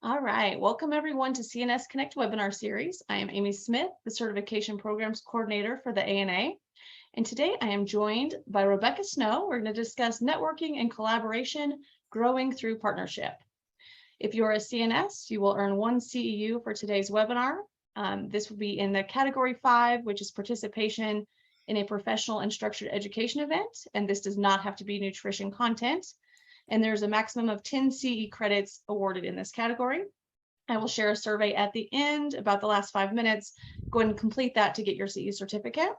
All right, welcome everyone to CNS Connect webinar series. I am Amy Smith, the Certification Programs Coordinator for the ANA. And today I am joined by Rebecca Snow. We're going to discuss networking and collaboration, growing through partnership. If you're a CNS, you will earn one CEU for today's webinar. This will be in the Category 5, which is participation in a professional and structured education event. And this does not have to be nutrition content. And there's a maximum of 10 CE credits awarded in this category. I will share a survey at the end about the last 5 minutes. Go ahead and complete that to get your CE certificate.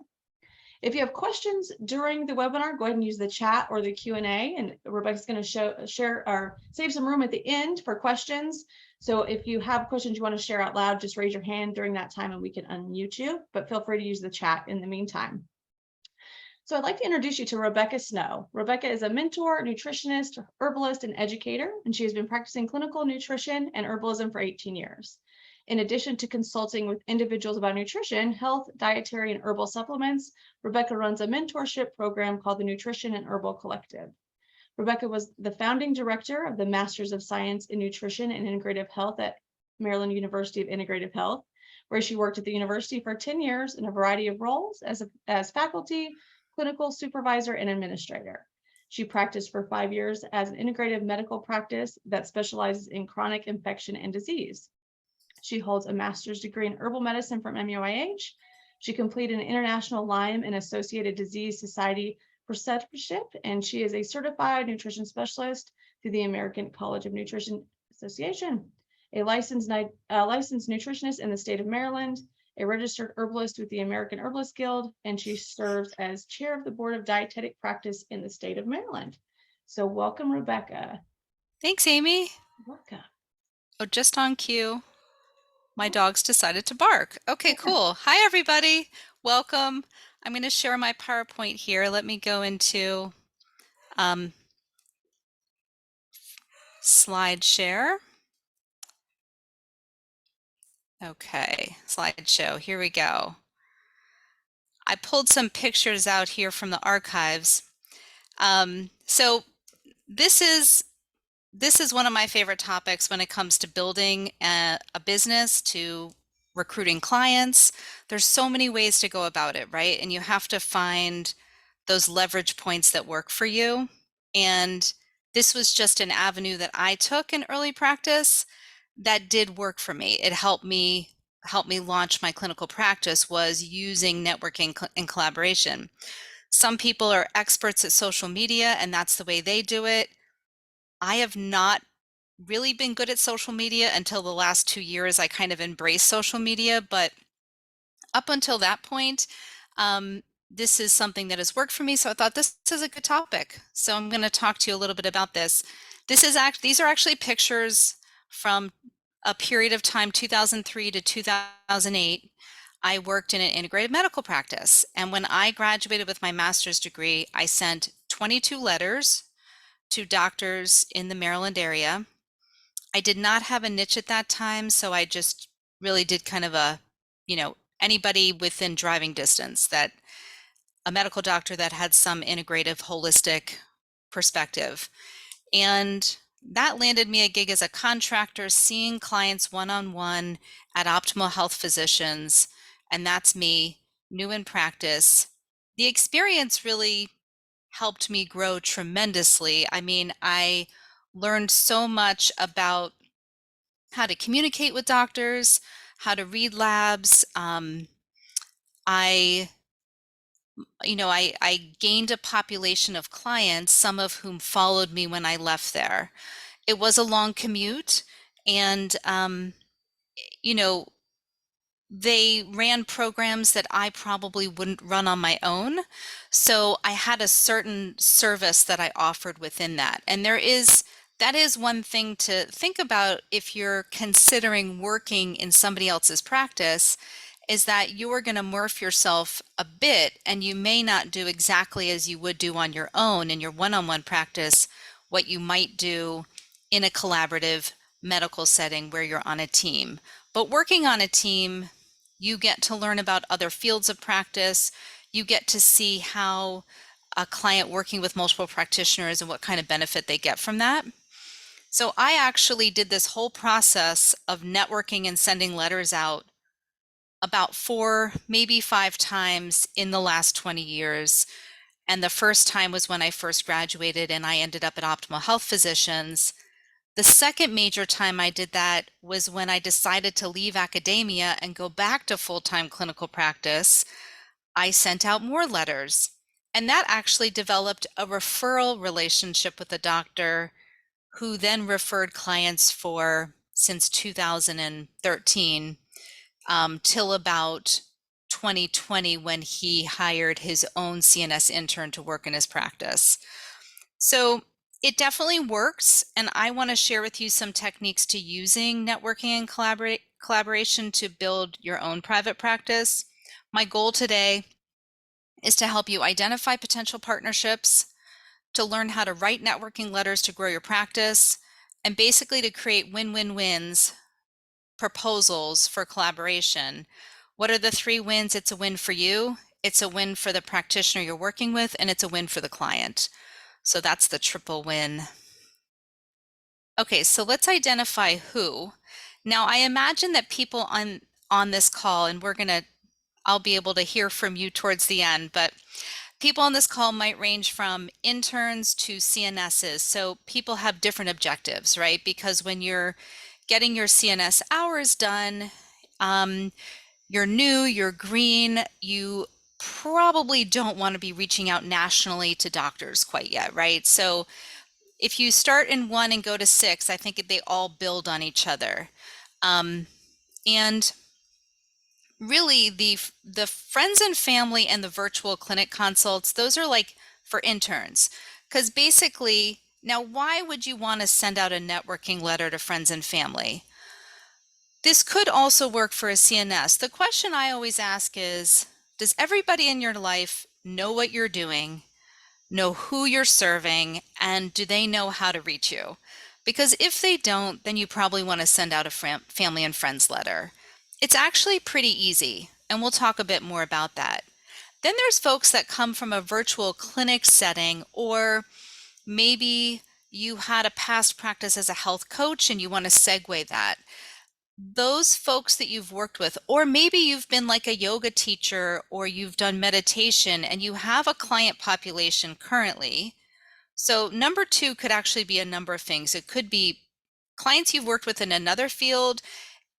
If you have questions during the webinar, go ahead and use the chat or the Q&A, and Rebecca's going to share or save some room at the end for questions. So if you have questions you want to share out loud, just raise your hand during that time and we can unmute you, but feel free to use the chat in the meantime. So I'd like to introduce you to Rebecca Snow. Rebecca is a mentor, nutritionist, herbalist, and educator, and she has been practicing clinical nutrition and herbalism for 18 years. In addition to consulting with individuals about nutrition, health, dietary, and herbal supplements, Rebecca runs a mentorship program called the Nutrition and Herbal Collective. Rebecca was the founding director of the Masters of Science in Nutrition and Integrative Health at Maryland University of Integrative Health, where she worked at the university for 10 years in a variety of roles as faculty, clinical supervisor, and administrator. She practiced for 5 years as an integrative medical practice that specializes in chronic infection and disease. She holds a master's degree in herbal medicine from MUIH. She completed an International Lyme and Associated Disease Society preceptorship, and she is a certified nutrition specialist through the American College of Nutrition Association, a licensed nutritionist in the state of Maryland, a registered herbalist with the American Herbalist Guild, and she serves as chair of the Board of Dietetic Practice in the state of Maryland. So welcome, Rebecca. Thanks, Amy. Welcome. Oh, just on cue, my dogs decided to bark. Okay, cool. Hi, everybody. Welcome. I'm going to share my PowerPoint here. Let me go into slide share. Okay, slideshow. Here we go. I pulled some pictures out here from the archives. So this is one of my favorite topics when it comes to building a business, to recruiting clients. There's so many ways to go about it, right? And you have to find those leverage points that work for you. And this was just an avenue that I took in early practice that did work for me. It helped me launch my clinical practice, was using networking and collaboration. Some people are experts at social media and that's the way they do it. I have not really been good at social media until the last 2 years. I kind of embraced social media, but up until that point, this is something that has worked for me. So I thought this is a good topic. So I'm going to talk to you a little bit about this. These are actually pictures from a period of time, 2003 to 2008. I worked in an integrated medical practice. And when I graduated with my master's degree, I sent 22 letters to doctors in the Maryland area. I did not have a niche at that time, so I just really did kind of a, anybody within driving distance, that a medical doctor that had some integrative, holistic perspective. And that landed me a gig as a contractor, seeing clients one-on-one at Optimal Health Physicians, and that's me, new in practice. The experience really helped me grow tremendously. I mean, I learned so much about how to communicate with doctors, how to read labs. I gained a population of clients, some of whom followed me when I left there. It was a long commute, and they ran programs that I probably wouldn't run on my own. So I had a certain service that I offered within that. And that is one thing to think about if you're considering working in somebody else's practice, is that you're going to morph yourself a bit, and you may not do exactly as you would do on your own in your one-on-one practice, what you might do in a collaborative medical setting where you're on a team. But working on a team, you get to learn about other fields of practice. You get to see how a client working with multiple practitioners and what kind of benefit they get from that. So I actually did this whole process of networking and sending letters out about 4, maybe 5 times in the last 20 years. And the first time was when I first graduated and I ended up at Optimal Health Physicians. The second major time I did that was when I decided to leave academia and go back to full-time clinical practice. I sent out more letters. And that actually developed a referral relationship with a doctor who then referred clients for since 2013 till about 2020 when he hired his own CNS intern to work in his practice. So it definitely works, and I want to share with you some techniques to using networking and collaboration to build your own private practice. My goal today is to help you identify potential partnerships, to learn how to write networking letters to grow your practice, and basically to create win-win-wins proposals for collaboration. What are the 3 wins? It's a win for you, it's a win for the practitioner you're working with, and it's a win for the client. So that's the triple win. Okay, so let's identify who. Now I imagine that people on this call, and I'll be able to hear from you towards the end, but people on this call might range from interns to CNSs. So people have different objectives, right? Because when you're getting your CNS hours done, you're new, you're green, you probably don't want to be reaching out nationally to doctors quite yet, right? So if you start in 1 and go to 6, I think they all build on each other. And really the friends and family and the virtual clinic consults, those are like for interns. Because basically, now why would you want to send out a networking letter to friends and family? This could also work for a CNS. The question I always ask is, does everybody in your life know what you're doing, know who you're serving, and do they know how to reach you? Because if they don't, then you probably want to send out a family and friends letter. It's actually pretty easy, and we'll talk a bit more about that. Then there's folks that come from a virtual clinic setting, or maybe you had a past practice as a health coach and you want to segue that. Those folks that you've worked with, or maybe you've been like a yoga teacher or you've done meditation and you have a client population currently. So number 2 could actually be a number of things. It could be clients you've worked with in another field.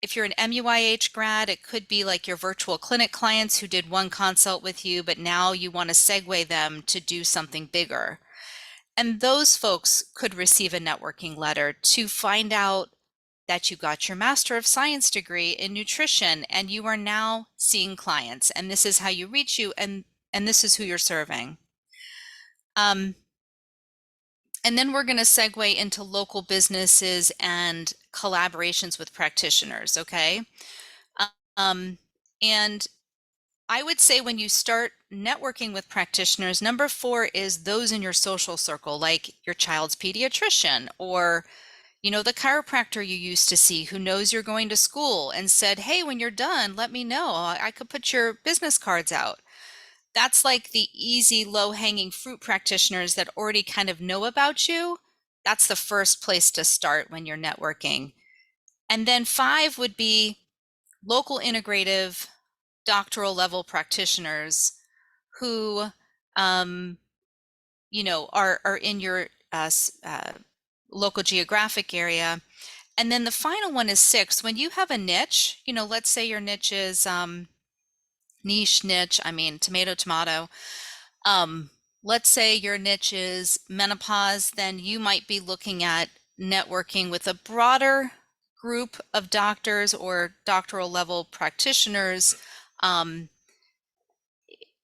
If you're an MUIH grad, it could be like your virtual clinic clients who did 1 consult with you, but now you want to segue them to do something bigger. And those folks could receive a networking letter to find out that you got your Master of Science degree in nutrition and you are now seeing clients, and this is how you reach you, and this is who you're serving. And then we're going to segue into local businesses and collaborations with practitioners, okay? And I would say when you start networking with practitioners, number 4 is those in your social circle, like your child's pediatrician or the chiropractor you used to see who knows you're going to school and said, hey, when you're done, let me know. I could put your business cards out. That's like the easy, low-hanging fruit practitioners that already kind of know about you. That's the first place to start when you're networking. And then 5 would be local integrative doctoral level practitioners who, are in your local geographic area. And then the final one is 6. When you have a niche, let's say your niche is tomato. Let's say your niche is menopause, then you might be looking at networking with a broader group of doctors or doctoral level practitioners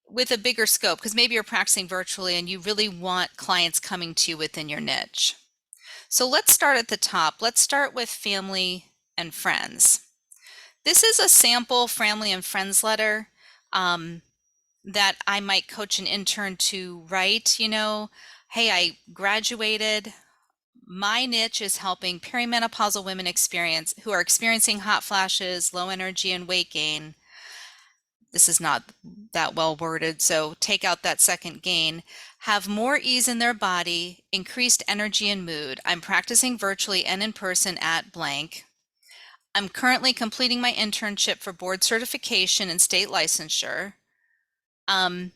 with a bigger scope, because maybe you're practicing virtually and you really want clients coming to you within your niche. So let's start at the top. Let's start with family and friends. This is a sample family and friends letter that I might coach an intern to write. Hey, I graduated. My niche is helping perimenopausal women who are experiencing hot flashes, low energy, and weight gain. This is not that well worded, so take out that second gain. Have more ease in their body, increased energy and mood. I'm practicing virtually and in person at blank. I'm currently completing my internship for board certification and state licensure. And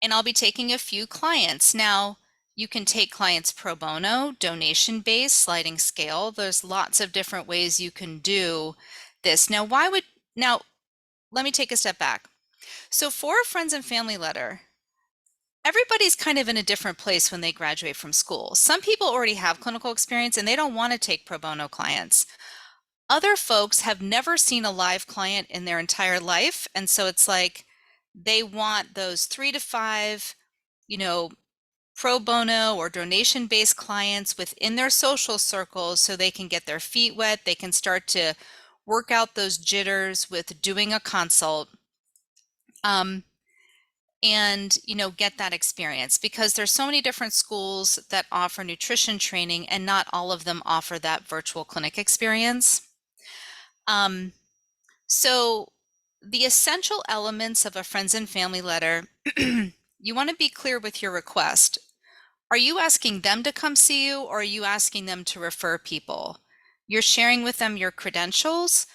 I'll be taking a few clients. Now, you can take clients pro bono, donation-based, sliding scale. There's lots of different ways you can do this. Now, let me take a step back. So for a friends and family letter, everybody's kind of in a different place when they graduate from school. Some people already have clinical experience and they don't want to take pro bono clients. Other folks have never seen a live client in their entire life. And so it's like they want those 3 to 5, pro bono or donation-based clients within their social circles so they can get their feet wet. They can start to work out those jitters with doing a consult. And get that experience, because there's so many different schools that offer nutrition training and not all of them offer that virtual clinic experience. So the essential elements of a friends and family letter, you want to be clear with your request. Are you asking them to come see you, or are you asking them to refer people? You're sharing with them your credentials.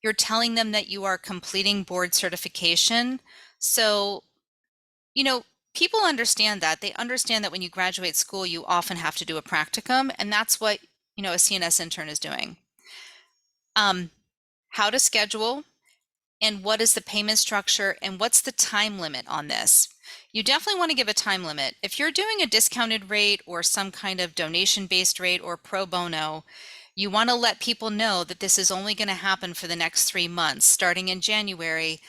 You're telling them that you are completing board certification. So people understand that. They understand that when you graduate school, you often have to do a practicum, and that's what, a CNS intern is doing. How to schedule, and what is the payment structure, and what's the time limit on this? You definitely want to give a time limit. If you're doing a discounted rate or some kind of donation-based rate or pro bono, you want to let people know that this is only going to happen for the next 3 months. Starting in January,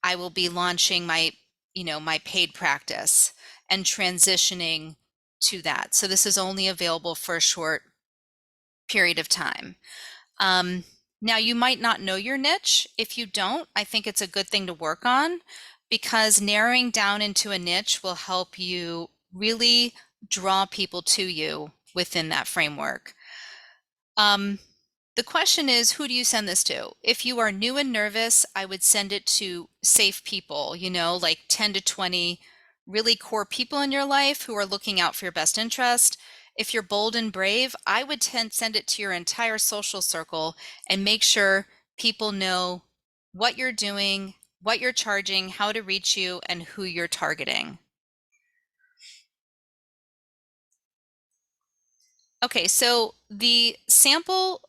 I will be launching my paid practice and transitioning to that. So this is only available for a short period of time. Now, you might not know your niche. If you don't, I think it's a good thing to work on, because narrowing down into a niche will help you really draw people to you within that framework. The question is, who do you send this to? If you are new and nervous, I would send it to safe people, like 10 to 20 really core people in your life who are looking out for your best interest. If you're bold and brave, I would send it to your entire social circle and make sure people know what you're doing, what you're charging, how to reach you, and who you're targeting. Okay, so the sample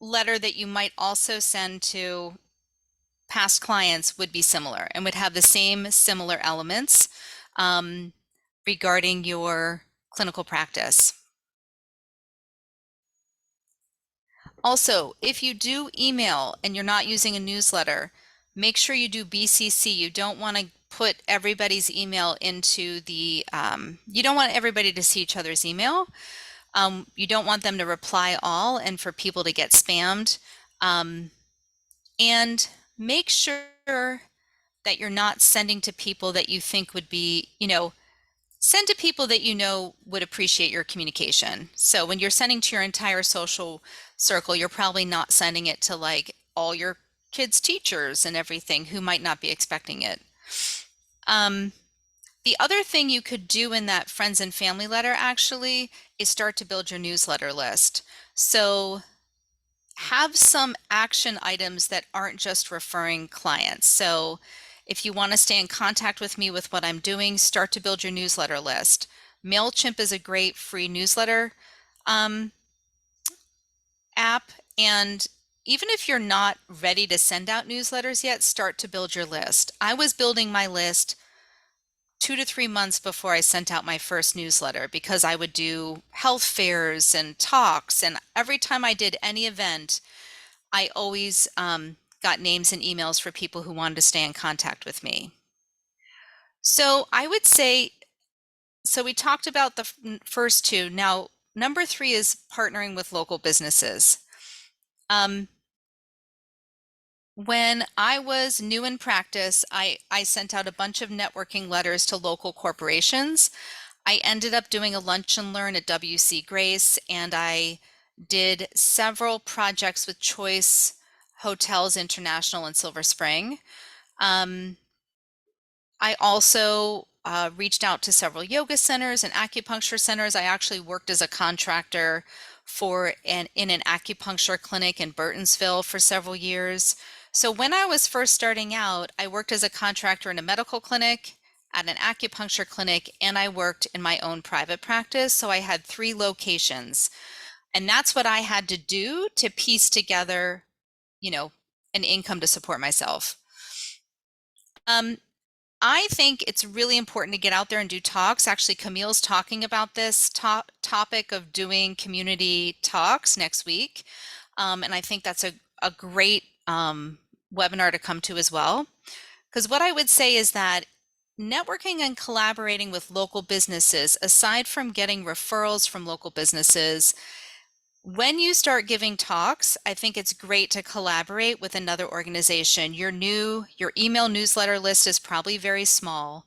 letter that you might also send to past clients would be similar and would have the same similar elements regarding your clinical practice. Also, if you do email and you're not using a newsletter, make sure you do BCC. You don't want to put everybody's email into the, you don't want everybody to see each other's email. You don't want them to reply all and for people to get spammed. And make sure that you're not sending to people that you think would be, send to people that would appreciate your communication. So when you're sending to your entire social circle, you're probably not sending it to like all your kids' teachers and everything who might not be expecting it. The other thing you could do in that friends and family letter actually is start to build your newsletter list. So have some action items that aren't just referring clients. So if you want to stay in contact with me with what I'm doing, start to build your newsletter list. MailChimp is a great free newsletter app. And even if you're not ready to send out newsletters yet, start to build your list. I was building my list 2 to 3 months before I sent out my first newsletter, because I would do health fairs and talks. And every time I did any event, I always got names and emails for people who wanted to stay in contact with me. So I would say, so we talked about the first two. Now, number 3 is partnering with local businesses. When I was new in practice, I sent out a bunch of networking letters to local corporations. I ended up doing a lunch and learn at WC Grace, and I did several projects with Choice Hotels International in Silver Spring. I also reached out to several yoga centers and acupuncture centers. I actually worked as a contractor in an acupuncture clinic in Burtonsville for several years. So when I was first starting out, I worked as a contractor in a medical clinic, at an acupuncture clinic, and I worked in my own private practice. So I had 3 locations. And that's what I had to do to piece together, you know, an income to support myself. Um, I think it's really important to get out there and do talks. Actually, Camille's talking about this topic of doing community talks next week. And I think that's a great webinar to come to as well. Because what I would say is that networking and collaborating with local businesses, aside from getting referrals from local businesses, when you start giving talks, I think it's great to collaborate with another organization. Your email newsletter list is probably very small.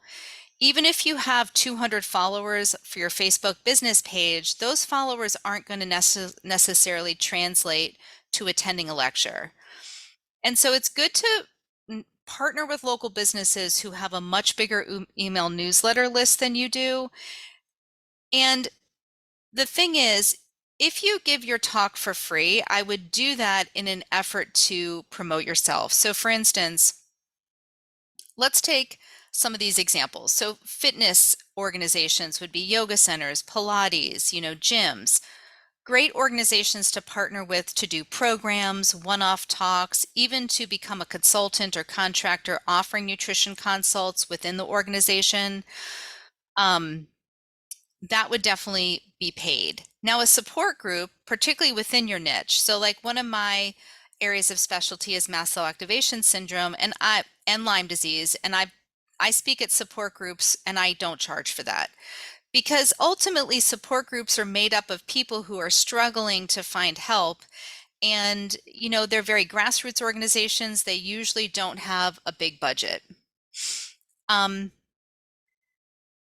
Even if you have 200 followers for your Facebook business page, those followers aren't going to necessarily translate to attending a lecture. And so it's good to partner with local businesses who have a much bigger email newsletter list than you do. And the thing is, if you give your talk for free, I would do that in an effort to promote yourself. So for instance, let's take some of these examples. So fitness organizations would be yoga centers, Pilates, gyms. Great organizations to partner with to do programs, one-off talks, even to become a consultant or contractor offering nutrition consults within the organization. That would definitely be paid. Now, a support group, particularly within your niche. So like one of my areas of specialty is mast cell activation syndrome and Lyme disease. And I speak at support groups and I don't charge for that. Because ultimately support groups are made up of people who are struggling to find help. And, they're very grassroots organizations. They usually don't have a big budget.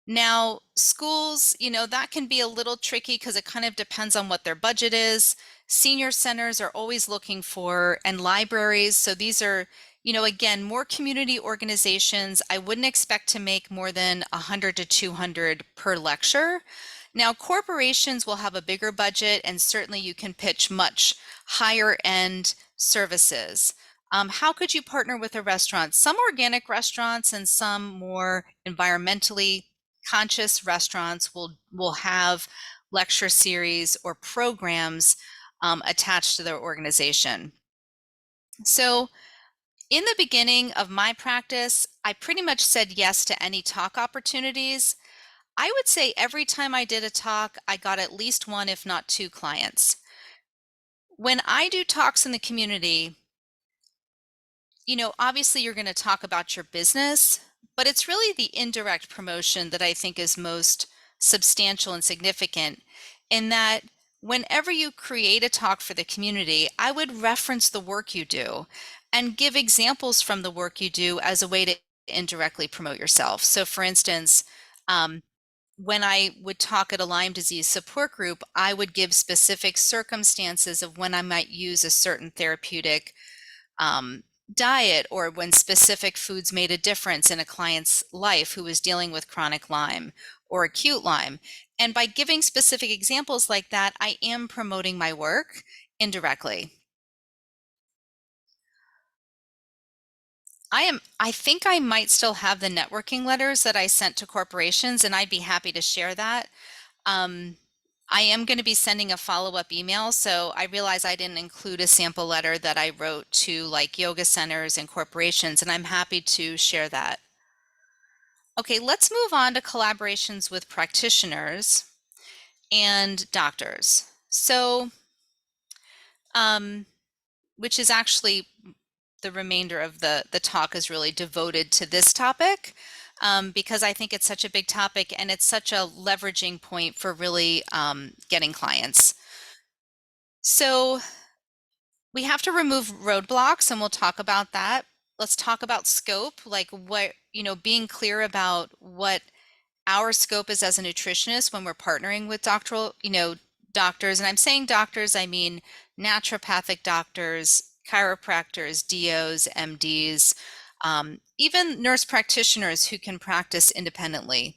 Now, schools, that can be a little tricky because it kind of depends on what their budget is. Senior centers are always looking for, and libraries. So these are, again, more community organizations. I wouldn't expect to make more than 100 to 200 per lecture. Now, corporations will have a bigger budget, and certainly you can pitch much higher end services. How could you partner with a restaurant? Some organic restaurants and some more environmentally conscious restaurants will have lecture series or programs attached to their organization. So in the beginning of my practice, I pretty much said yes to any talk opportunities. I would say every time I did a talk, I got at least 1, if not 2 clients. When I do talks in the community, obviously you're going to talk about your business, but it's really the indirect promotion that I think is most substantial and significant, in that whenever you create a talk for the community, I would reference the work you do and give examples from the work you do as a way to indirectly promote yourself. So for instance, when I would talk at a Lyme disease support group, I would give specific circumstances of when I might use a certain therapeutic diet, or when specific foods made a difference in a client's life who was dealing with chronic Lyme or acute Lyme. And by giving specific examples like that, I am promoting my work indirectly. I think I might still have the networking letters that I sent to corporations, and I'd be happy to share that. I am going to be sending a follow-up email, so I realize I didn't include a sample letter that I wrote to like yoga centers and corporations, and I'm happy to share that. Okay, let's move on to collaborations with practitioners and doctors. So, which is actually the remainder of the talk is really devoted to this topic. Because I think it's such a big topic and it's such a leveraging point for really getting clients. So we have to remove roadblocks, and we'll talk about that. Let's talk about scope, like being clear about what our scope is as a nutritionist when we're partnering with doctoral, doctors. And I'm saying doctors, I mean naturopathic doctors, chiropractors, DOs, MDs, even nurse practitioners who can practice independently.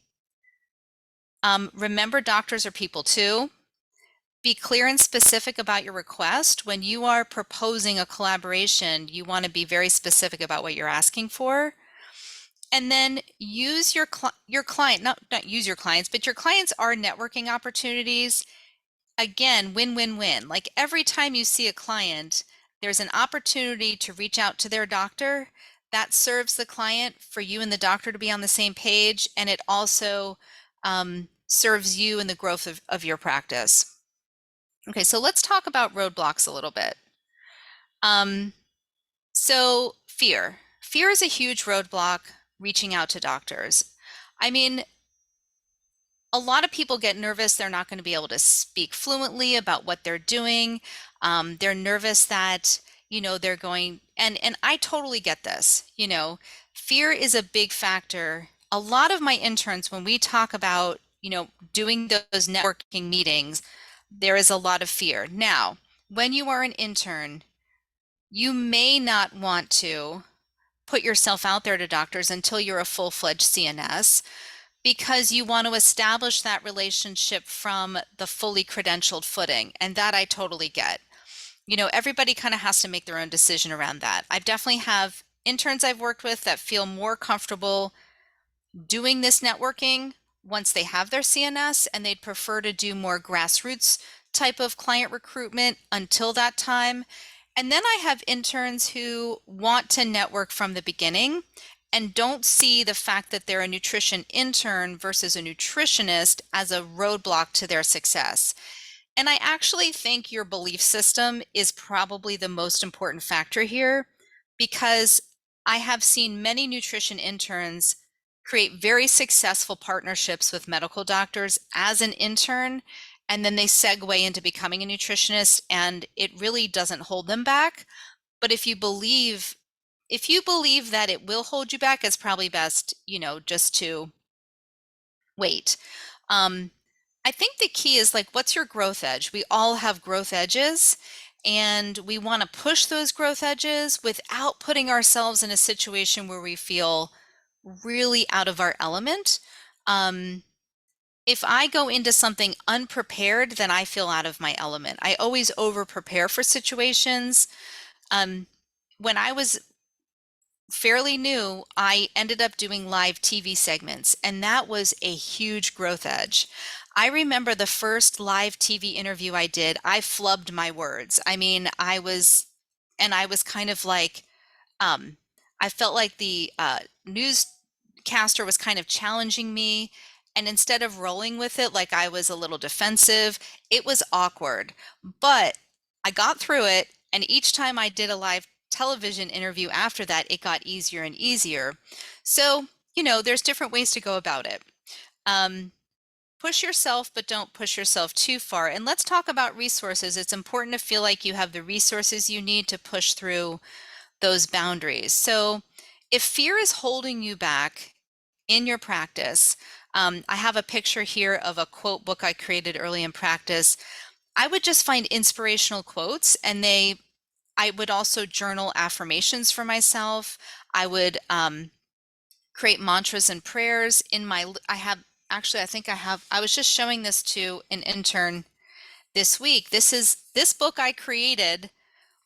Remember, doctors are people too. Be clear and specific about your request. When you are proposing a collaboration, you want to be very specific about what you're asking for. And then use your client, not use your clients, but your clients are networking opportunities. Again, win-win-win. Like every time you see a client, there's an opportunity to reach out to their doctor. That serves the client for you and the doctor to be on the same page, and it also serves you in the growth of your practice. Okay, so let's talk about roadblocks a little bit. So fear. Fear is a huge roadblock reaching out to doctors. I mean, a lot of people get nervous they're not going to be able to speak fluently about what they're doing. They're nervous that, they're going, and I totally get this. Fear is a big factor. A lot of my interns, when we talk about, doing those networking meetings, there is a lot of fear. Now, when you are an intern, you may not want to put yourself out there to doctors until you're a full-fledged CNS, because you want to establish that relationship from the fully credentialed footing. And that I totally get. Everybody kind of has to make their own decision around that. I definitely have interns I've worked with that feel more comfortable doing this networking once they have their CNS, and they'd prefer to do more grassroots type of client recruitment until that time. And then I have interns who want to network from the beginning and don't see the fact that they're a nutrition intern versus a nutritionist as a roadblock to their success. And I actually think your belief system is probably the most important factor here, because I have seen many nutrition interns create very successful partnerships with medical doctors as an intern, and then they segue into becoming a nutritionist, and it really doesn't hold them back. But if you believe that it will hold you back, it's probably best, just to wait. I think the key is, like, what's your growth edge? We all have growth edges, and we want to push those growth edges without putting ourselves in a situation where we feel really out of our element. If I go into something unprepared, then I feel out of my element. I always over prepare for situations. When I was fairly new, I ended up doing live TV segments, and that was a huge growth edge. I remember the first live TV interview I did, I flubbed my words. I mean, I was kind of like, I felt like the newscaster was kind of challenging me. And instead of rolling with it, like I was a little defensive, it was awkward. But I got through it. And each time I did a live television interview after that, it got easier and easier. So, there's different ways to go about it. Push yourself, but don't push yourself too far. And let's talk about resources. It's important to feel like you have the resources you need to push through those boundaries. So if fear is holding you back in your practice, I have a picture here of a quote book I created early in practice. I would just find inspirational quotes, and I would also journal affirmations for myself. I would create mantras and prayers in my, I was just showing this to an intern this week. This book I created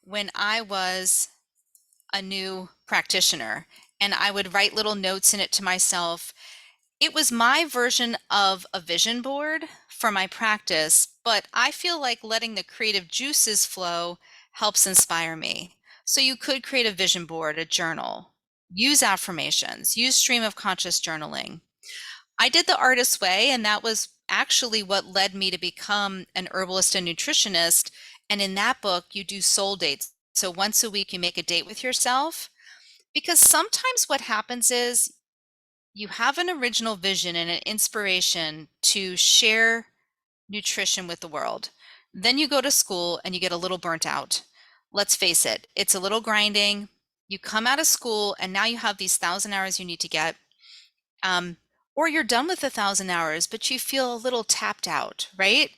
when I was a new practitioner, and I would write little notes in it to myself. It was my version of a vision board for my practice, but I feel like letting the creative juices flow helps inspire me. So you could create a vision board, a journal, use affirmations, use stream of conscious journaling. I did the artist's way, and that was actually what led me to become an herbalist and nutritionist. And in that book, you do soul dates. So once a week, you make a date with yourself, because sometimes what happens is you have an original vision and an inspiration to share nutrition with the world. Then you go to school and you get a little burnt out. Let's face it, it's a little grinding. You come out of school and now you have these 1,000 hours you need to get. Or you're done with the 1,000 hours, but you feel a little tapped out, right?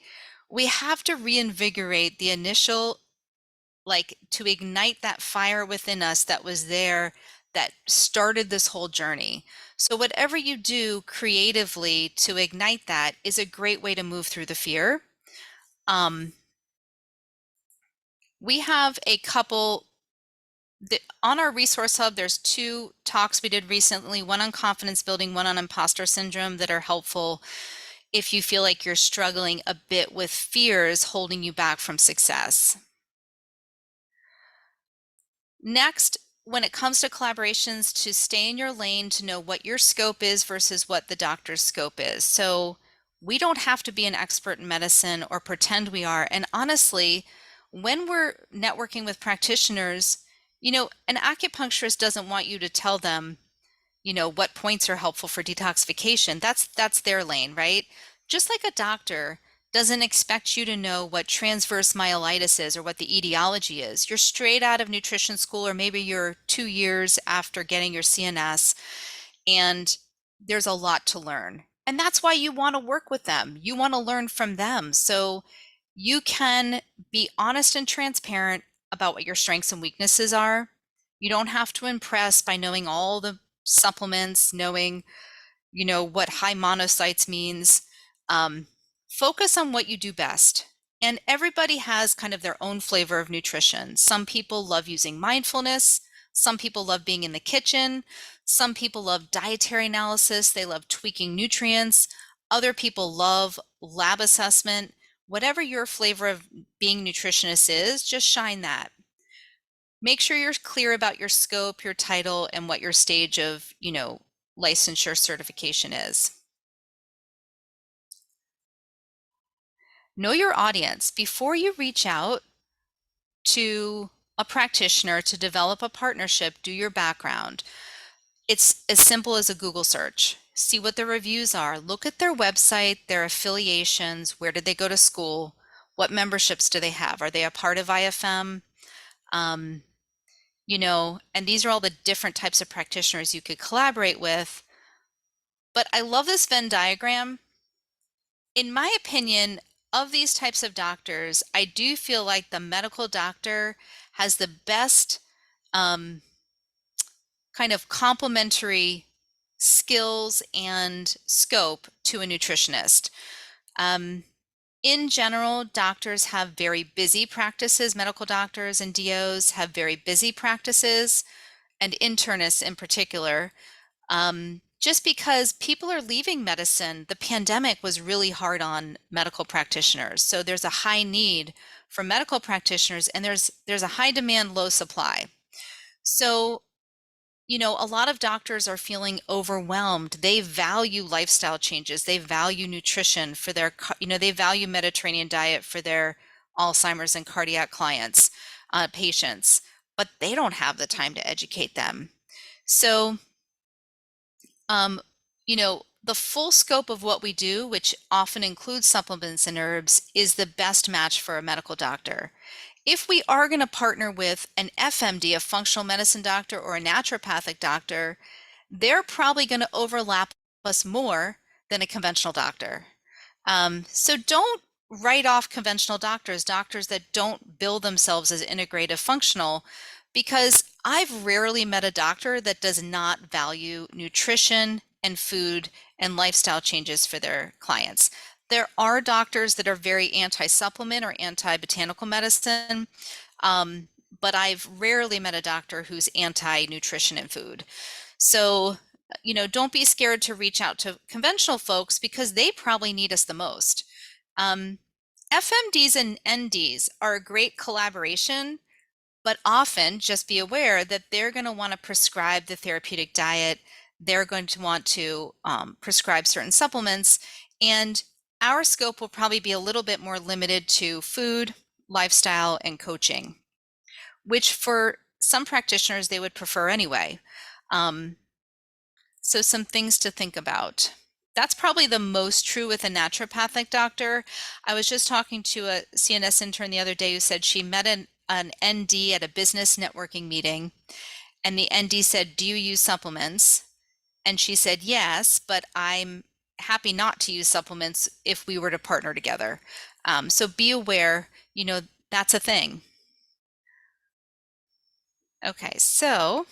We have to reinvigorate the initial, like, to ignite that fire within us that was there that started this whole journey. So whatever you do creatively to ignite that is a great way to move through the fear. We have a couple on our resource hub. There's 2 talks we did recently, one on confidence building, one on imposter syndrome, that are helpful if you feel like you're struggling a bit with fears holding you back from success. Next, when it comes to collaborations, to stay in your lane, to know what your scope is versus what the doctor's scope is. So we don't have to be an expert in medicine or pretend we are. And honestly, when we're networking with practitioners, an acupuncturist doesn't want you to tell them, what points are helpful for detoxification. That's their lane, right? Just like a doctor doesn't expect you to know what transverse myelitis is or what the etiology is. You're straight out of nutrition school, or maybe you're 2 years after getting your CNS, and there's a lot to learn. And that's why you want to work with them. You want to learn from them. So you can be honest and transparent about what your strengths and weaknesses are. You don't have to impress by knowing all the supplements, knowing, what high monocytes means. Focus on what you do best. And everybody has kind of their own flavor of nutrition. Some people love using mindfulness. Some people love being in the kitchen. Some people love dietary analysis. They love tweaking nutrients. Other people love lab assessment. Whatever your flavor of being nutritionist is, just shine that. Make sure you're clear about your scope, your title, and what your stage of, licensure certification is. Know your audience. Before you reach out to a practitioner to develop a partnership, do your background. It's as simple as a Google search. See what the reviews are. Look at their website, their affiliations, where did they go to school, what memberships do they have? Are they a part of IFM? And these are all the different types of practitioners you could collaborate with. But I love this Venn diagram. In my opinion, of these types of doctors, I do feel like the medical doctor has the best kind of complementary skills and scope to a nutritionist. In general, doctors have very busy practices. Medical doctors and DOs have very busy practices, and internists in particular. Just because people are leaving medicine, the pandemic was really hard on medical practitioners. So there's a high need for medical practitioners, and there's a high demand, low supply. So, a lot of doctors are feeling overwhelmed. They value lifestyle changes. They value nutrition for their, they value Mediterranean diet for their Alzheimer's and cardiac clients, patients, but they don't have the time to educate them. So, the full scope of what we do, which often includes supplements and herbs, is the best match for a medical doctor. If we are going to partner with an FMD, a functional medicine doctor, or a naturopathic doctor, they're probably going to overlap us more than a conventional doctor. So don't write off conventional doctors that don't bill themselves as integrative functional, because I've rarely met a doctor that does not value nutrition and food and lifestyle changes for their clients. There are doctors that are very anti-supplement or anti-botanical medicine, but I've rarely met a doctor who's anti-nutrition and food. So, don't be scared to reach out to conventional folks, because they probably need us the most. FMDs and NDs are a great collaboration, but often just be aware that they're going to want to prescribe the therapeutic diet. They're going to want to prescribe certain supplements, and our scope will probably be a little bit more limited to food, lifestyle, and coaching, which for some practitioners they would prefer anyway. So some things to think about. That's probably the most true with a naturopathic doctor. I was just talking to a CNS intern the other day who said she met an ND at a business networking meeting, and the ND said, "Do you use supplements?" And she said, "Yes, but I'm happy not to use supplements if we were to partner together." So be aware, that's a thing. Okay, so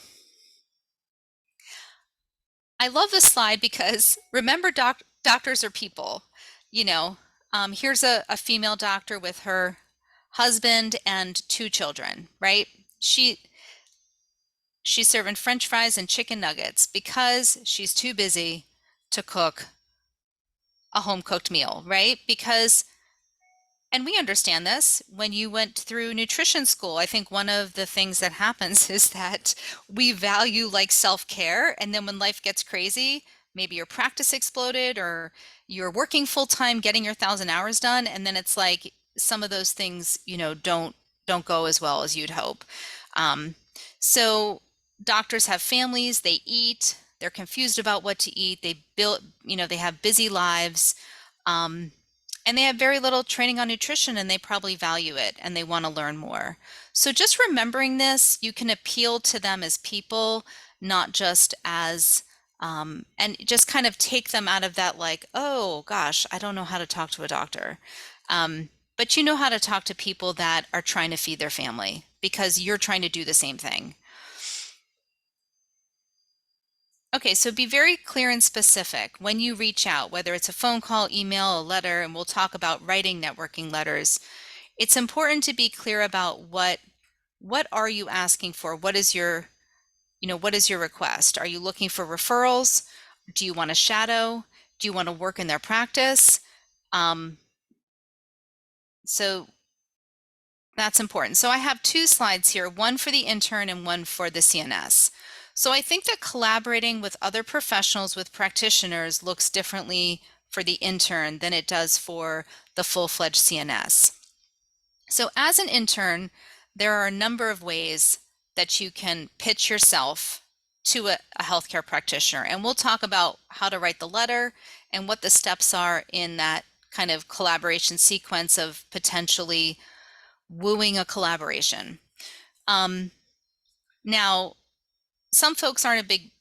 I love this slide because remember, doctors are people. You know, here's a female doctor with her husband and 2 children, right? She she's serving French fries and chicken nuggets because she's too busy to cook a home cooked meal, right? Because and we understand this when you went through nutrition school. I think one of the things that happens is that we value like self-care. And then when life gets crazy, maybe your practice exploded or you're working full time, getting your 1,000 hours done. And then it's like some of those things, don't go as well as you'd hope. Um, so doctors have families, they eat, they're confused about what to eat. They build, they have busy lives. Um, and they have very little training on nutrition and they probably value it and they want to learn more. So just remembering this, you can appeal to them as people, not just as, and just kind of take them out of that like, oh gosh, I don't know how to talk to a doctor. But you know how to talk to people that are trying to feed their family because you're trying to do the same thing. Okay, so be very clear and specific when you reach out, whether it's a phone call, email, a letter, and we'll talk about writing networking letters. It's important to be clear about what are you asking for? What is your request? Are you looking for referrals? Do you want to shadow? Do you want to work in their practice? So that's important. So I have 2 slides here, one for the intern and one for the CNS. So I think that collaborating with other professionals, with practitioners, looks differently for the intern than it does for the full-fledged CNS. So as an intern, there are a number of ways that you can pitch yourself to a healthcare practitioner. And we'll talk about how to write the letter and what the steps are in that kind of collaboration sequence of potentially wooing a collaboration. Now, some folks aren't a big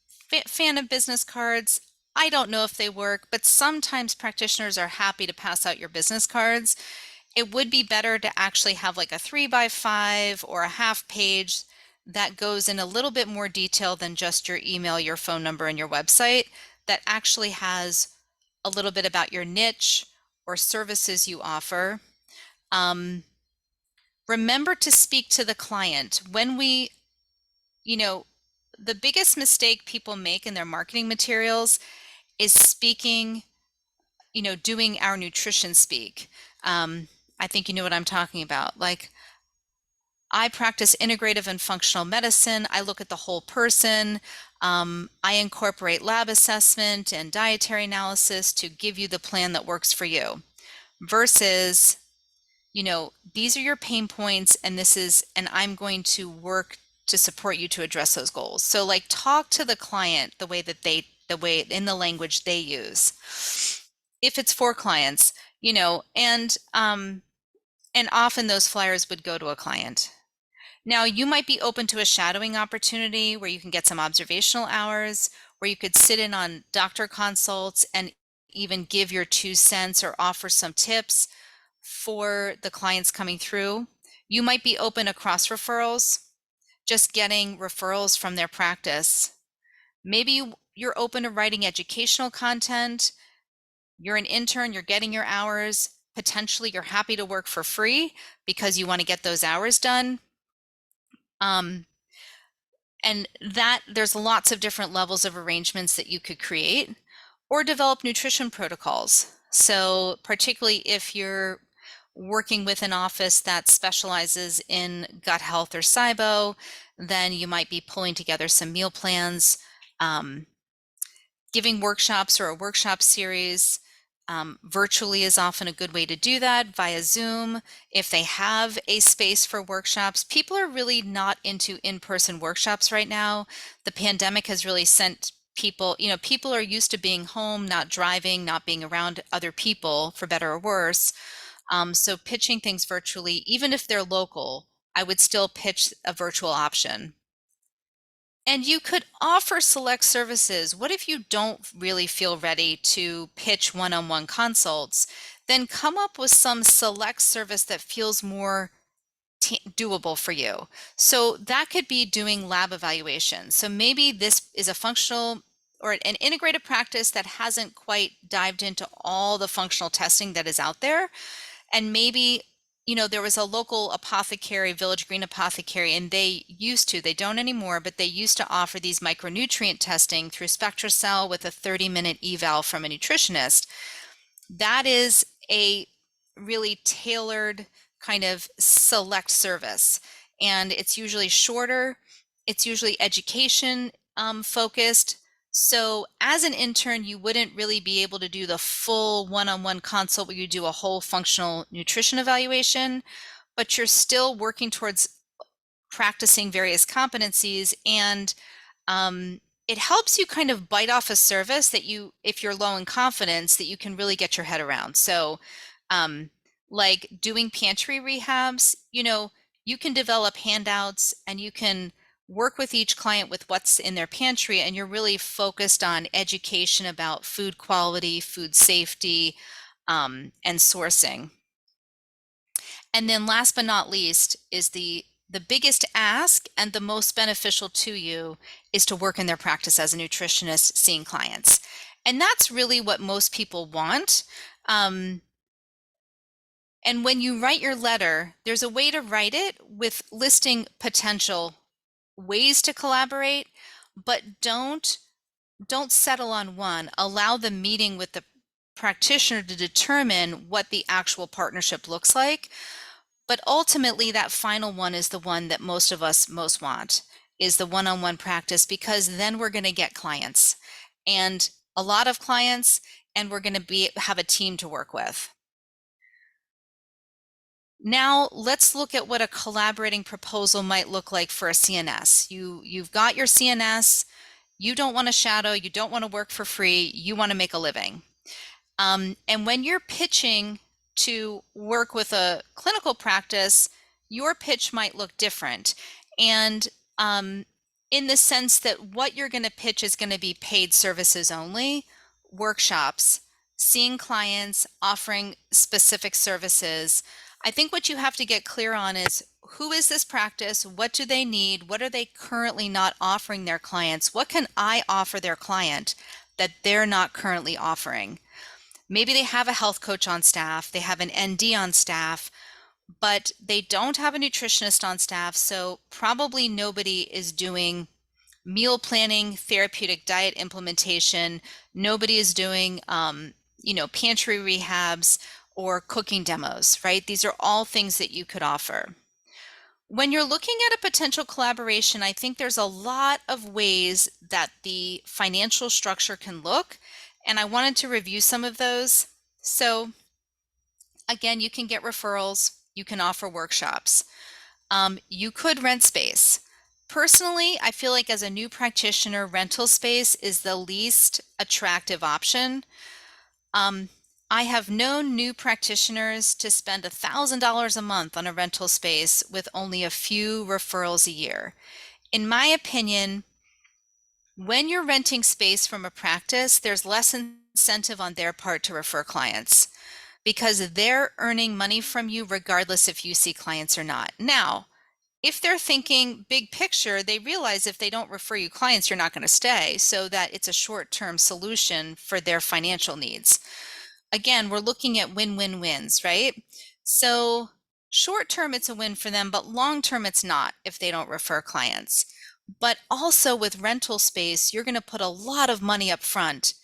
fan of business cards. I don't know if they work, but sometimes practitioners are happy to pass out your business cards. It would be better to actually have like a 3x5 or a half page that goes in a little bit more detail than just your email, your phone number, and your website, that actually has a little bit about your niche or services you offer. Remember to speak to the client. The biggest mistake people make in their marketing materials is speaking, doing our nutrition speak. I think you know what I'm talking about. Like, I practice integrative and functional medicine. I look at the whole person. I incorporate lab assessment and dietary analysis to give you the plan that works for you. Versus, these are your pain points and I'm going to work to support you to address those goals. So like talk to the client the way in the language they use. If it's for clients, and often those flyers would go to a client. Now, you might be open to a shadowing opportunity where you can get some observational hours, where you could sit in on doctor consults and even give your 2 cents or offer some tips for the clients coming through. You might be open to cross referrals, just getting referrals from their practice. Maybe you're open to writing educational content. You're an intern, you're getting your hours. Potentially, you're happy to work for free because you want to get those hours done. And that there's lots of different levels of arrangements that you could create or develop nutrition protocols. So particularly if you're working with an office that specializes in gut health or SIBO, then you might be pulling together some meal plans, giving workshops or a workshop series. Virtually is often a good way to do that via Zoom. If they have a space for workshops, people are really not into in-person workshops right now. The pandemic has really sent people, people are used to being home, not driving, not being around other people, for better or worse. So pitching things virtually, even if they're local, I would still pitch a virtual option. And you could offer select services. What if you don't really feel ready to pitch one-on-one consults? Then come up with some select service that feels more doable for you. So that could be doing lab evaluation. So maybe this is a functional or an integrated practice that hasn't quite dived into all the functional testing that is out there. And maybe, there was a local apothecary, Village Green Apothecary, and they don't anymore, but they used to offer these micronutrient testing through SpectraCell with a 30-minute eval from a nutritionist. That is a really tailored kind of select service. And it's usually shorter, it's usually education focused. So as an intern, you wouldn't really be able to do the full one-on-one consult where you do a whole functional nutrition evaluation, but you're still working towards practicing various competencies, and it helps you kind of bite off a service that if you're low in confidence, that you can really get your head around. So like doing pantry rehabs, you can develop handouts and you can work with each client with what's in their pantry, and you're really focused on education about food quality, food safety, and sourcing. And then last but not least is the biggest ask and the most beneficial to you is to work in their practice as a nutritionist seeing clients. And that's really what most people want. And when you write your letter, there's a way to write it with listing potential ways to collaborate, but don't settle on one. Allow the meeting with the practitioner to determine what the actual partnership looks like. But ultimately, that final one is the one that most of us most want, is the one-on-one practice, because then we're going to get clients, and a lot of clients, and we're going to have a team to work with. Now let's look at what a collaborating proposal might look like for a CNS. You've got your CNS, you don't want to shadow, you don't want to work for free, you want to make a living. And when you're pitching to work with a clinical practice, your pitch might look different. And in the sense that what you're going to pitch is going to be paid services only, workshops, seeing clients, offering specific services. I think what you have to get clear on is, who is this practice? What do they need? What are they currently not offering their clients? What can I offer their client that they're not currently offering? Maybe they have a health coach on staff, they have an ND on staff, but they don't have a nutritionist on staff. So probably nobody is doing meal planning, therapeutic diet implementation. Nobody is doing, pantry rehabs or cooking demos, right? These are all things that you could offer. When you're looking at a potential collaboration, I think there's a lot of ways that the financial structure can look, and I wanted to review some of those. So again, you can get referrals, you can offer workshops. You could rent space. Personally, I feel like as a new practitioner, rental space is the least attractive option. I have known new practitioners to spend $1,000 a month on a rental space with only a few referrals a year. In my opinion, when you're renting space from a practice, there's less incentive on their part to refer clients, because they're earning money from you regardless if you see clients or not. Now, if they're thinking big picture, they realize if they don't refer you clients, you're not going to stay, so that it's a short-term solution for their financial needs. Again, we're looking at win-win-wins, right? So short-term, it's a win for them, but long-term, it's not if they don't refer clients. But also with rental space, you're going to put a lot of money up front,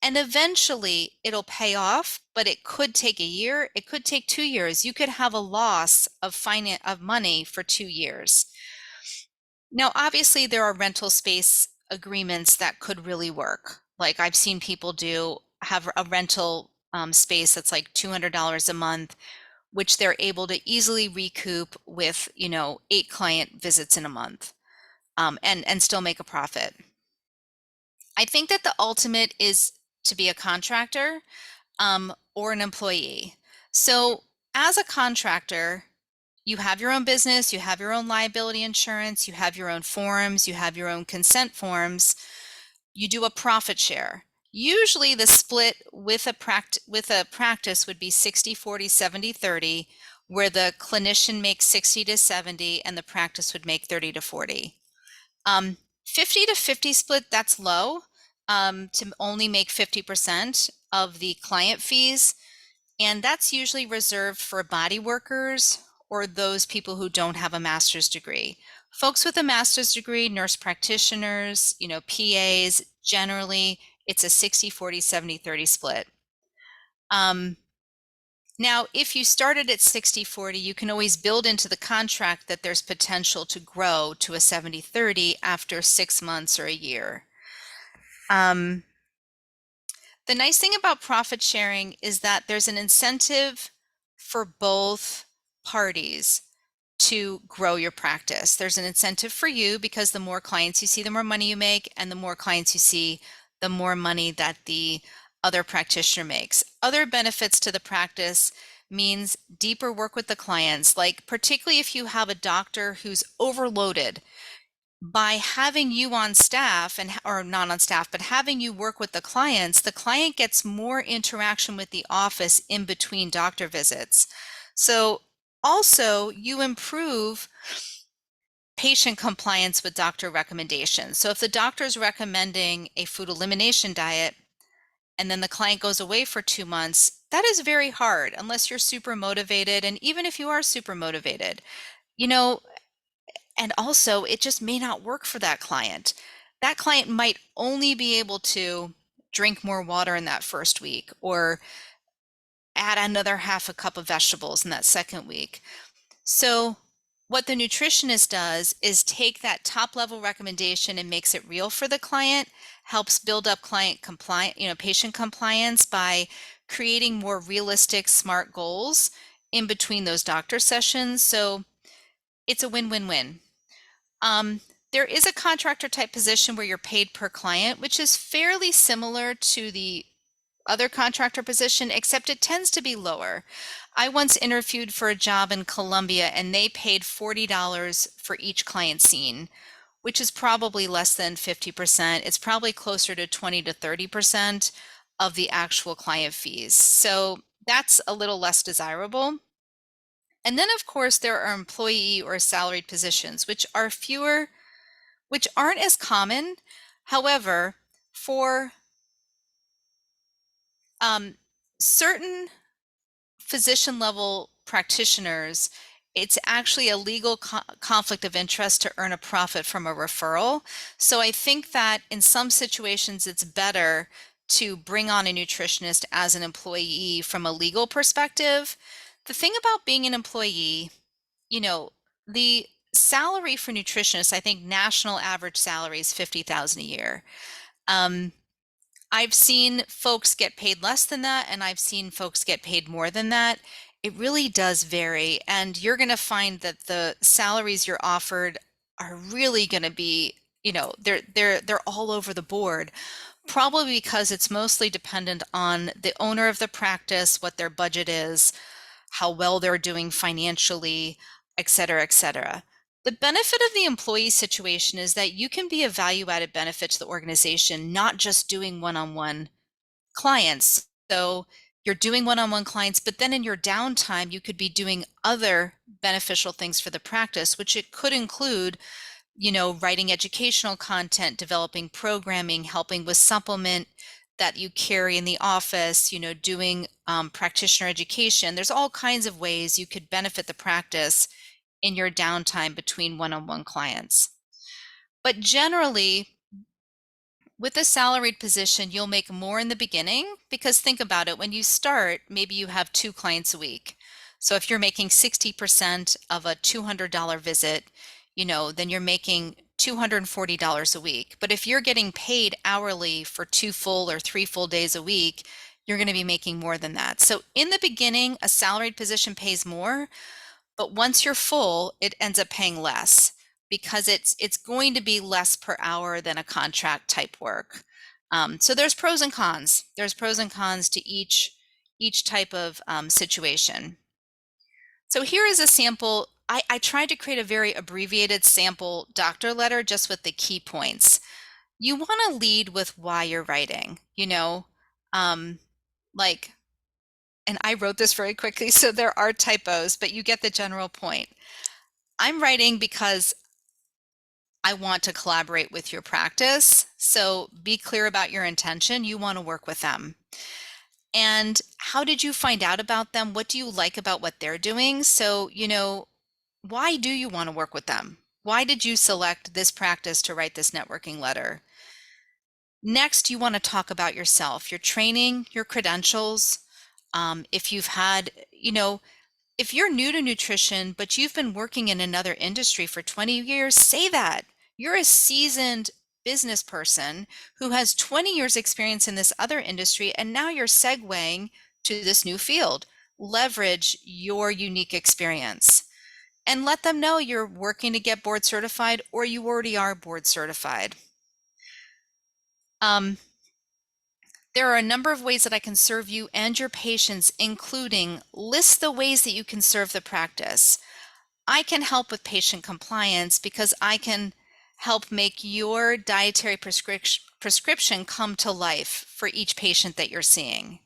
and eventually it'll pay off, but it could take a year, it could take 2 years. You could have a loss of money for 2 years. Now, obviously, there are rental space agreements that could really work. Like I've seen people have a rental space that's like $200 a month, which they're able to easily recoup with 8 client visits in a month, and still make a profit. I think that the ultimate is to be a contractor or an employee. So as a contractor, you have your own business, you have your own liability insurance, you have your own forms, you have your own consent forms, you do a profit share. Usually the split with a practice would be 60-40, 70-30, where the clinician makes 60 to 70 and the practice would make 30 to 40. 50 to 50 split, that's low. to only make 50% of the client fees. And that's usually reserved for body workers or those people who don't have a master's degree. Folks with a master's degree, nurse practitioners, PAs, generally it's a 60-40, 70-30 split. Now, if you started at 60-40, you can always build into the contract that there's potential to grow to a 70-30 after 6 months or a year. The nice thing about profit sharing is that there's an incentive for both parties to grow your practice. There's an incentive for you because the more clients you see, the more money you make, and the more clients you see, the more money that the other practitioner makes. Other benefits to the practice means deeper work with the clients, like particularly if you have a doctor who's overloaded. By having you on staff or not on staff, but having you work with the client gets more interaction with the office in between doctor visits. So also you improve patient compliance with doctor recommendations. So if the doctor is recommending a food elimination diet and then the client goes away for 2 months, that is very hard unless you're super motivated. And even if you are super motivated, and also it just may not work for that client. That client might only be able to drink more water in that first week or add another half a cup of vegetables in that second week. So what the nutritionist does is take that top level recommendation and makes it real for the client, helps build up patient compliance by creating more realistic, smart goals in between those doctor sessions. So it's a win-win-win. There is a contractor type position where you're paid per client, which is fairly similar to the other contractor position, except it tends to be lower. I once interviewed for a job in Colombia and they paid $40 for each client seen, which is probably less than 50%. It's probably closer to 20 to 30% of the actual client fees. So that's a little less desirable. And then of course there are employee or salaried positions, which are fewer, which aren't as common. However, for certain physician level practitioners, it's actually a legal conflict of interest to earn a profit from a referral. So I think that in some situations, it's better to bring on a nutritionist as an employee from a legal perspective. The thing about being an employee, the salary for nutritionists, I think national average salary is $50,000 a year. I've seen folks get paid less than that, and I've seen folks get paid more than that. It really does vary, and you're going to find that the salaries you're offered are really going to be, they're all over the board. Probably because it's mostly dependent on the owner of the practice, what their budget is, how well they're doing financially, et cetera, et cetera. The benefit of the employee situation is that you can be a value-added benefit to the organization, not just doing one-on-one clients. So you're doing one-on-one clients, but then in your downtime, you could be doing other beneficial things for the practice, which it could include, writing educational content, developing programming, helping with supplement that you carry in the office, doing practitioner education. There's all kinds of ways you could benefit the practice in your downtime between one-on-one clients. But generally, with a salaried position, you'll make more in the beginning because think about it, when you start, maybe you have 2 clients a week. So if you're making 60% of a $200 visit, then you're making $240 a week. But if you're getting paid hourly for 2 full or 3 full days a week, you're going to be making more than that. So in the beginning, a salaried position pays more, but once you're full, it ends up paying less because it's going to be less per hour than a contract type work. So there's pros and cons. There's pros and cons to each type of situation. So here is a sample. I tried to create a very abbreviated sample doctor letter just with the key points. You want to lead with why you're writing, like, and I wrote this very quickly, so there are typos, but you get the general point. I'm writing because I want to collaborate with your practice. So be clear about your intention. You want to work with them. And how did you find out about them? What do you like about what they're doing? So, why do you want to work with them? Why did you select this practice to write this networking letter? Next, you want to talk about yourself, your training, your credentials. If you've had, if you're new to nutrition, but you've been working in another industry for 20 years, say that. You're a seasoned business person who has 20 years experience in this other industry, and now you're segueing to this new field. Leverage your unique experience and let them know you're working to get board certified or you already are board certified. There are a number of ways that I can serve you and your patients, including list the ways that you can serve the practice. I can help with patient compliance because I can help make your dietary prescription come to life for each patient that you're seeing.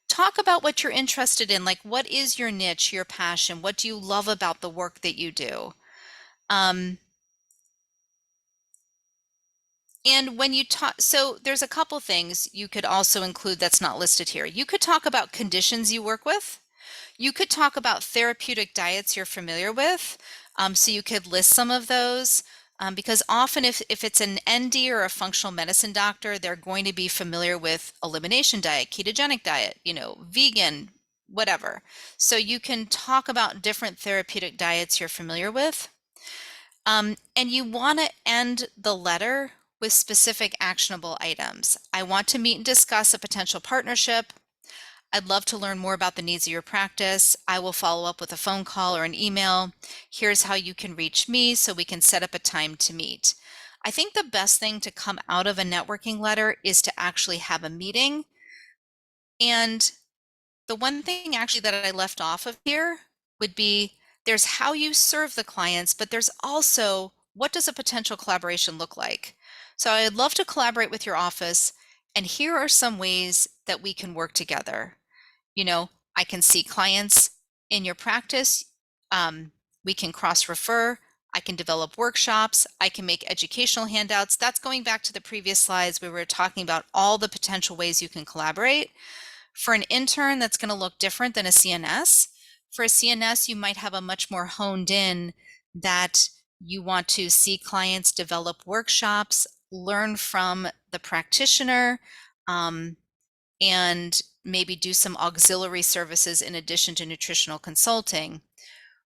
Talk about what you're interested in, like what is your niche, your passion? What do you love about the work that you do? And when you talk, so there's a couple things you could also include that's not listed here. You could talk about conditions you work with. You could talk about therapeutic diets you're familiar with. So you could list some of those because often if it's an ND or a functional medicine doctor, they're going to be familiar with elimination diet, ketogenic diet, vegan, whatever. So you can talk about different therapeutic diets you're familiar with. And you want to end the letter with specific actionable items. I want to meet and discuss a potential partnership. I'd love to learn more about the needs of your practice. I will follow up with a phone call or an email. Here's how you can reach me so we can set up a time to meet. I think the best thing to come out of a networking letter is to actually have a meeting. And the one thing actually that I left off of here would be there's how you serve the clients, but there's also what does a potential collaboration look like? So I'd love to collaborate with your office, and here are some ways that we can work together. I can see clients in your practice. We can cross-refer. I can develop workshops. I can make educational handouts. That's going back to the previous slides where we were talking about all the potential ways you can collaborate. For an intern, that's going to look different than a CNS. For a CNS, you might have a much more honed in that you want to see clients develop workshops, learn from the practitioner, and maybe do some auxiliary services in addition to nutritional consulting.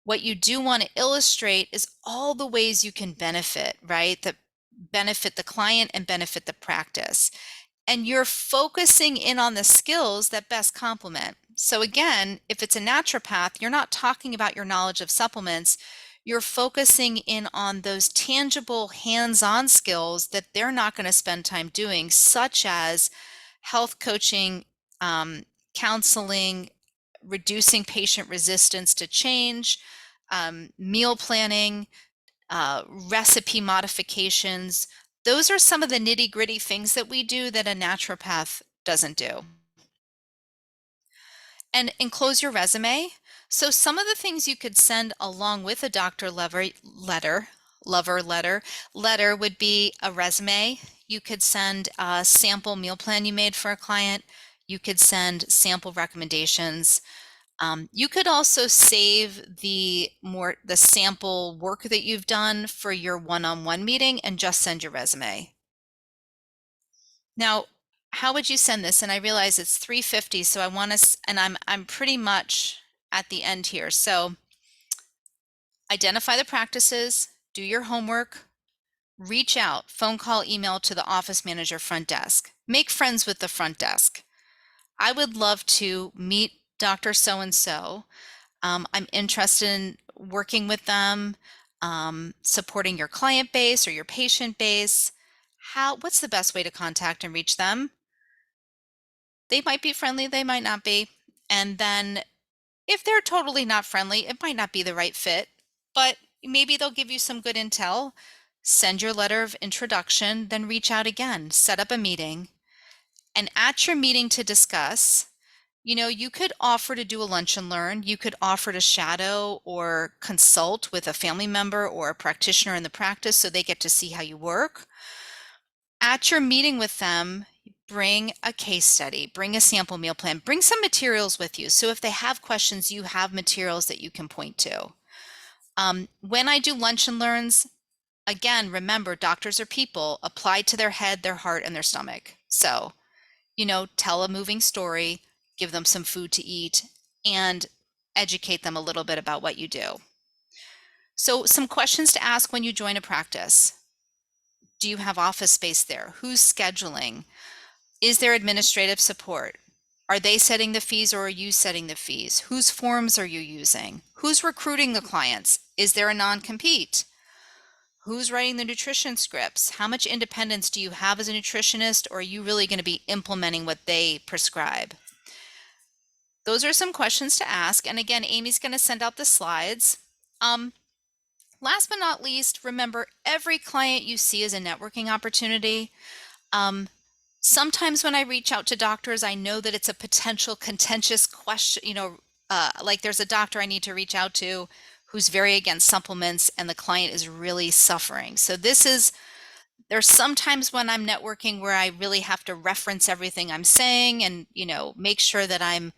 What you do want to illustrate is all the ways you can benefit, right? That benefit the client and benefit the practice. And you're focusing in on the skills that best complement. So again, if it's a naturopath, you're not talking about your knowledge of supplements. You're focusing in on those tangible hands-on skills that they're not going to spend time doing, such as health coaching, counseling, reducing patient resistance to change, meal planning, recipe modifications. Those are some of the nitty-gritty things that we do that a naturopath doesn't do. And enclose your resume. So some of the things you could send along with a doctor letter would be a resume. You could send a sample meal plan you made for a client. You could send sample recommendations. You could also save the sample work that you've done for your one-on-one meeting and just send your resume. Now, how would you send this? And I realize it's 3:50, so I want to, and I'm pretty much at the end here. So identify the practices, do your homework, reach out, phone call, email to the office manager front desk. Make friends with the front desk. I would love to meet Dr. So-and-so. I'm interested in working with them, supporting your client base or your patient base. What's the best way to contact and reach them? They might be friendly, they might not be. And then if they're totally not friendly, it might not be the right fit, but maybe they'll give you some good intel. Send your letter of introduction, then reach out again, set up a meeting. And at your meeting to discuss, You could offer to do a lunch and learn. You could offer to shadow or consult with a family member or a practitioner in the practice so they get to see how you work. At your meeting with them, bring a case study, bring a sample meal plan, bring some materials with you. So if they have questions, you have materials that you can point to. When I do lunch and learns, again, remember, doctors are people applied to their head, their heart, and their stomach. So, tell a moving story, give them some food to eat, and educate them a little bit about what you do. So some questions to ask when you join a practice. Do you have office space there? Who's scheduling? Is there administrative support? Are they setting the fees or are you setting the fees? Whose forms are you using? Who's recruiting the clients? Is there a non-compete? Who's writing the nutrition scripts? How much independence do you have as a nutritionist, or are you really going to be implementing what they prescribe? Those are some questions to ask. And again, Amy's going to send out the slides. Last but not least, remember, every client you see is a networking opportunity. Sometimes when I reach out to doctors, I know that it's a potential contentious question, like there's a doctor I need to reach out to who's very against supplements and the client is really suffering. So there's sometimes when I'm networking where I really have to reference everything I'm saying and, make sure that I'm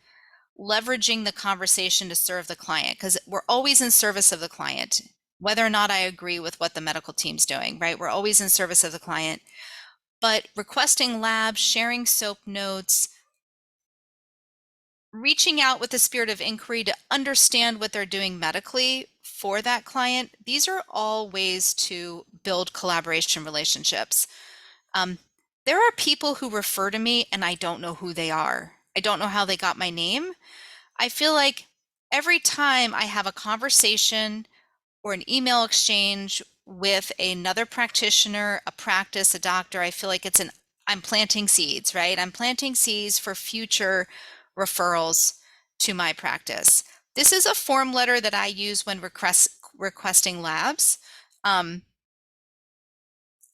leveraging the conversation to serve the client, because we're always in service of the client, whether or not I agree with what the medical team's doing, right? We're always in service of the client. But requesting labs, sharing soap notes, reaching out with the spirit of inquiry to understand what they're doing medically for that client, these are all ways to build collaboration relationships. There are people who refer to me and I don't know who they are. I don't know how they got my name. I feel like every time I have a conversation or an email exchange with another practitioner, a practice, a doctor, I feel like I'm planting seeds, right? I'm planting seeds for future referrals to my practice. This is a form letter that I use when requesting labs.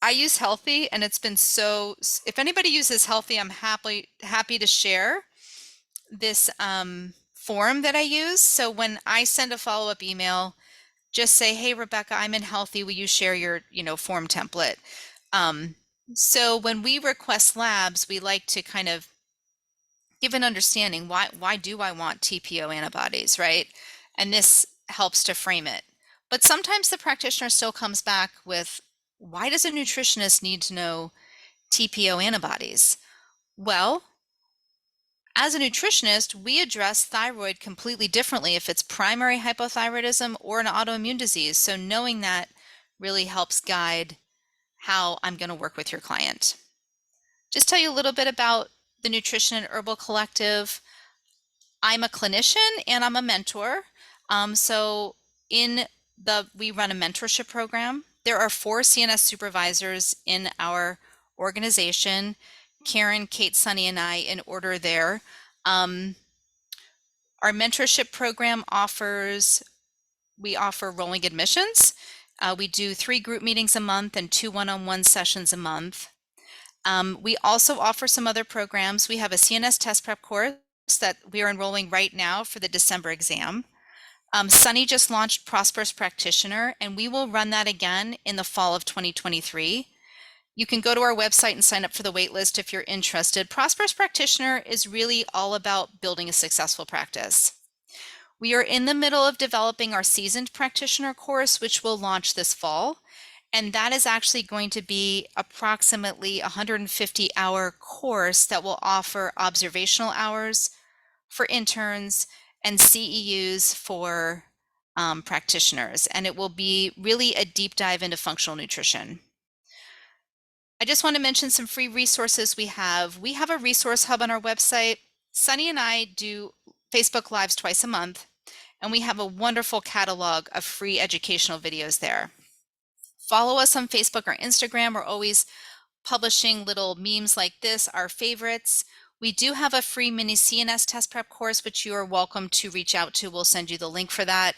I use Healthy, and it's been if anybody uses Healthy, I'm happy to share this form that I use. So when I send a follow-up email, just say, hey, Rebecca, I'm in Healthy. Will you share your, form template? So when we request labs, we like to kind of give an understanding. Why do I want TPO antibodies, right? And this helps to frame it. But sometimes the practitioner still comes back with, why does a nutritionist need to know TPO antibodies? Well, as a nutritionist, we address thyroid completely differently if it's primary hypothyroidism or an autoimmune disease. So knowing that really helps guide how I'm going to work with your client. Just tell you a little bit about the Nutrition and Herbal Collective. I'm a clinician and I'm a mentor. So we run a mentorship program. There are 4 CNS supervisors in our organization. Karen, Kate, Sunny, and I in order there. Our mentorship program we offer rolling admissions. We do 3 group meetings a month and 2 one-on-one sessions a month. We also offer some other programs. We have a CNS test prep course that we are enrolling right now for the December exam. Sunny just launched Prosperous Practitioner, and we will run that again in the fall of 2023. You can go to our website and sign up for the waitlist if you're interested. Prosperous Practitioner is really all about building a successful practice. We are in the middle of developing our Seasoned Practitioner course, which will launch this fall. And that is actually going to be approximately 150-hour course that will offer observational hours for interns and CEUs for practitioners. And it will be really a deep dive into functional nutrition. I just want to mention some free resources we have. We have a resource hub on our website. Sunny and I do Facebook Lives twice a month, and we have a wonderful catalog of free educational videos there. Follow us on Facebook or Instagram. We're always publishing little memes like this, our favorites. We do have a free mini CNS test prep course, which you are welcome to reach out to. We'll send you the link for that.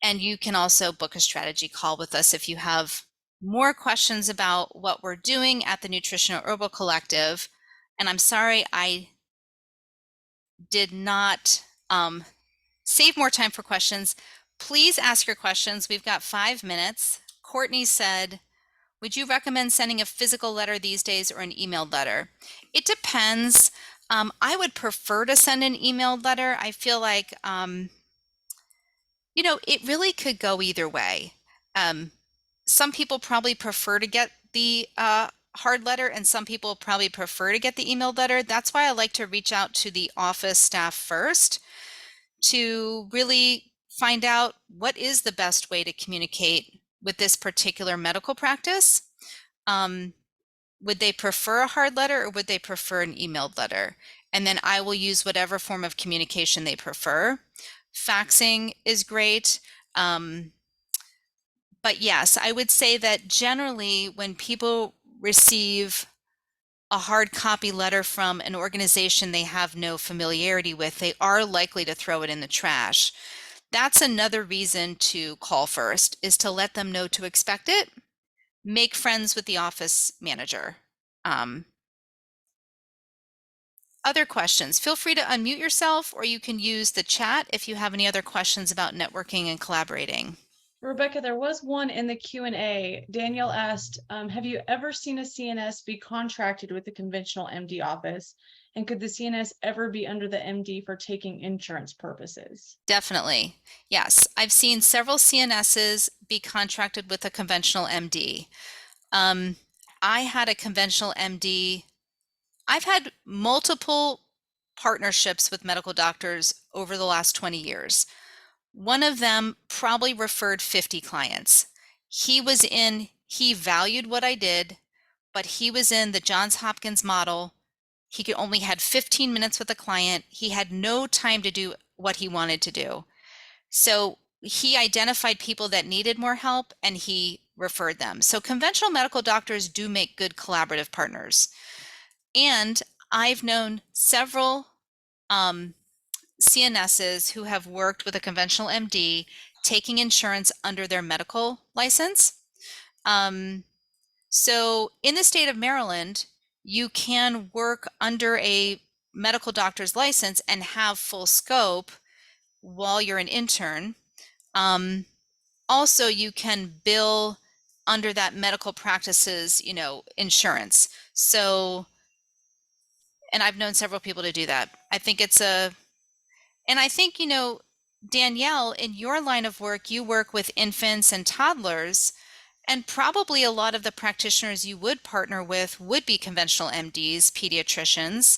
And you can also book a strategy call with us if you have more questions about what we're doing at the Nutrition and Herbal Collective. And I'm sorry, I did not save more time for questions. Please ask your questions. We've got 5 minutes. Courtney said, would you recommend sending a physical letter these days or an emailed letter? It depends. I would prefer to send an emailed letter. I feel like, it really could go either way. Some people probably prefer to get the hard letter, and some people probably prefer to get the emailed letter. That's why I like to reach out to the office staff first to really find out what is the best way to communicate with this particular medical practice. Would they prefer a hard letter or would they prefer an emailed letter? And then I will use whatever form of communication they prefer. Faxing is great. But yes, I would say that generally when people receive a hard copy letter from an organization they have no familiarity with, they are likely to throw it in the trash. That's another reason to call first, is to let them know to expect it. Make friends with the office manager. Other questions, feel free to unmute yourself, or you can use the chat if you have any other questions about networking and collaborating. Rebecca, there was one in the Q&A. Danielle asked, have you ever seen a CNS be contracted with the conventional MD office? And could the CNS ever be under the MD for taking insurance purposes? Definitely. Yes. I've seen several CNSs be contracted with a conventional MD. I had a conventional MD. I've had multiple partnerships with medical doctors over the last 20 years. One of them probably referred 50 clients. He valued what I did, but he was in the Johns Hopkins model. He could only had 15 minutes with a client. He had no time to do what he wanted to do. So he identified people that needed more help and he referred them. So conventional medical doctors do make good collaborative partners. And I've known several CNSs who have worked with a conventional MD taking insurance under their medical license. So in the state of Maryland, you can work under a medical doctor's license and have full scope while you're an intern. Also, you can bill under that medical practice's, insurance. So, and I've known several people to do that. I think and I think, Danielle, in your line of work, you work with infants and toddlers, and probably a lot of the practitioners you would partner with would be conventional MDs, pediatricians.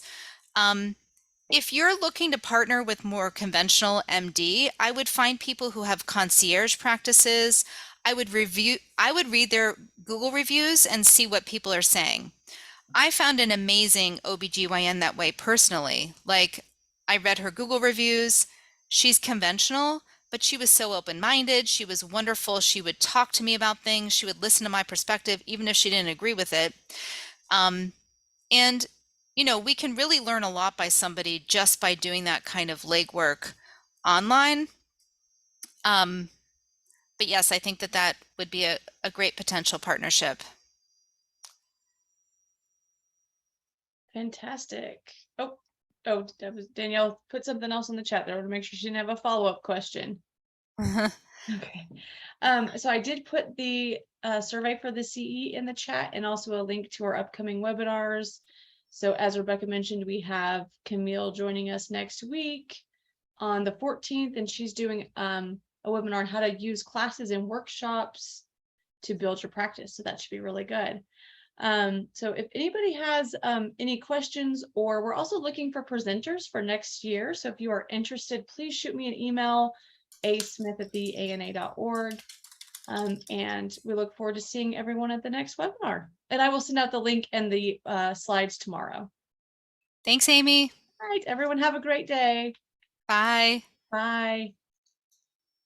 If you're looking to partner with more conventional MD, I would find people who have concierge practices. I would read their Google reviews and see what people are saying. I found an amazing OBGYN that way personally. Like, I read her Google reviews. She's conventional, but she was so open-minded. She was wonderful. She would talk to me about things. She would listen to my perspective, even if she didn't agree with it. And, we can really learn a lot by somebody just by doing that kind of legwork online. But yes, I think that would be a great potential partnership. Fantastic. Oh, that was Danielle put something else in the chat there to make sure she didn't have a follow-up question. Okay. So I did put the survey for the CE in the chat and also a link to our upcoming webinars. So as Rebecca mentioned, we have Camille joining us next week on the 14th, and she's doing a webinar on how to use classes and workshops to build your practice. So that should be really good. So if anybody has any questions, or we're also looking for presenters for next year. So if you are interested, please shoot me an email, asmith@theana.org. And we look forward to seeing everyone at the next webinar. And I will send out the link and the slides tomorrow. Thanks, Amy. All right, everyone have a great day. Bye. Bye.